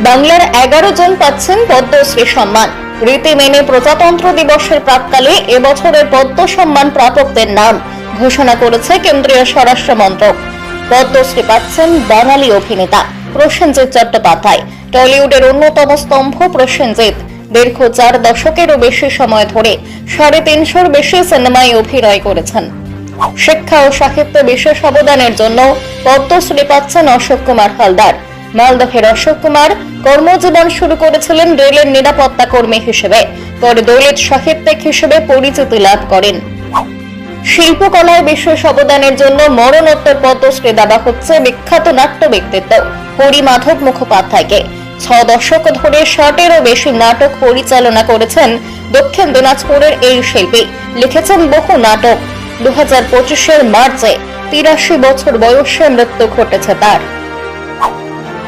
বাংলার 11 জন পাচ্ছেন পদ্মশ্রী সম্মান। রীতি মেনে প্রজাতন্ত্র দিবসের প্রাক্কালে এবছরের পদ্ম সম্মান প্রাপকদের নাম ঘোষণা করেছে কেন্দ্রীয় স্বরাষ্ট্র মন্ত্রক। পদ্মশ্রী পাচ্ছেন বাঙালি অভিনেতা প্রসেনজিৎ চট্টোপাধ্যায়। টলিউডের অন্যতম স্তম্ভ প্রসেনজিৎ দীর্ঘ 4 দশকেরও বেশি সময় ধরে 350-র বেশি সিনেমায় অভিনয় করেছেন। শিক্ষা ও সাহিত্যে বিশেষ অবদানের জন্য পদ্মশ্রী পাচ্ছেন অশোক কুমার হালদার। মালদহের অশোক কুমার কর্মজীবন শুরু করেছিলেন রেলের নিরাপত্তা কর্মী হিসেবে, পরে দলিত সাহিত্যিক হিসেবে পরিচিতি লাভ করেন। শিল্পকলায় বিশেষ অবদানের জন্য মরণোত্তর পদ্মশ্রী দেওয়া হচ্ছে বিখ্যাত নাট্য ব্যক্তিত্ব হরিমাধব মুখোপাধ্যায়কে। 6 দশক ধরে 60-এরও বেশি নাটক পরিচালনা করেছেন দক্ষিণ দিনাজপুরের এই শিল্পী। লিখেছেন বহু নাটক। 2025-এর মার্চে 83 বছর বয়সে মৃত্যু ঘটেছে তার।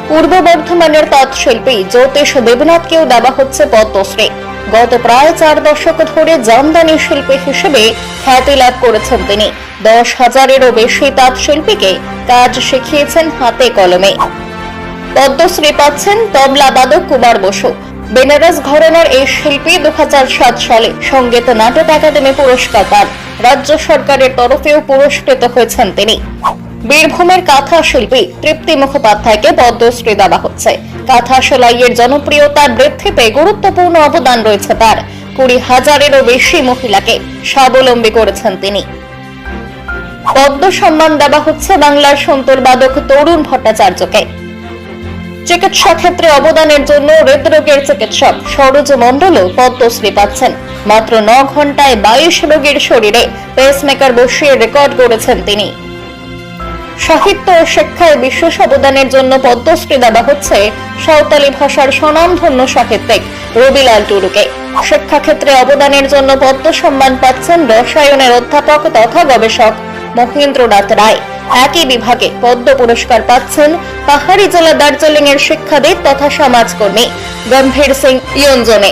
পূর্ব বর্ধমানের তাঁতশিল্পী জ্যোতিষ দেবনাথকেও দেওয়া হচ্ছে পদ্মশ্রী। গত প্রায় 4 দশক ধরে জামদানি শিল্পী হিসেবে খ্যাতি লাভ করেছেন তিনি। 10,000-এরও বেশি তাঁতশিল্পীকে কাজ শিখিয়েছেন হাতে কলমে। পদ্মশ্রী পাচ্ছেন তবলা বাদক কুমার বসু। বেনারস ঘরানার এই শিল্পী 2007 সালে সঙ্গীত নাটক একাডেমি পুরস্কার পান। রাজ্য সরকারের তরফেও পুরস্কৃত হয়েছেন তিনি। বীরভূমের কাঁথা শিল্পী তৃপ্তি মুখোপাধ্যায়কে পদ্মশ্রী দেওয়া হচ্ছে। কাঁথা সেলাইয়ের জনপ্রিয়তা বৃদ্ধিতে গুরুত্বপূর্ণ অবদান রয়েছে তার। 20,000-এরও বেশি মহিলাকে স্বাবলম্বী করেছেন তিনি। পদ্ম সম্মান দেওয়া হচ্ছে বাংলার সন্তর বাদক তরুণ ভট্টাচার্যকে। চিকিৎসা ক্ষেত্রে অবদানের জন্য হৃদরোগের চিকিৎসক সরোজ মণ্ডলও পদ্মশ্রী পাচ্ছেন। মাত্র 9 ঘন্টায় 22 রোগীর শরীরে পেসমেকার বসিয়ে রেকর্ড করেছেন তিনি। সাহিত্য ও শিক্ষায় বিশেষ অবদানের জন্য পদ্মশ্রী দেওয়া হচ্ছে সাঁওতালি ভাষার স্বনামধন্য সাহিত্যিক রবিলাল টুডুকে। শিক্ষাক্ষেত্রে অবদানের জন্য পদ্ম সম্মান পাচ্ছেন রসায়নের অধ্যাপক তথা গবেষক মহেন্দ্রনাথ রায়। একই বিভাগে পদ্ম পুরস্কার পাচ্ছেন পাহাড়ি জেলা দার্জিলিং এর শিক্ষাবিদ তথা সমাজকর্মী গম্ভীর সিং ইয়ঞ্জনে।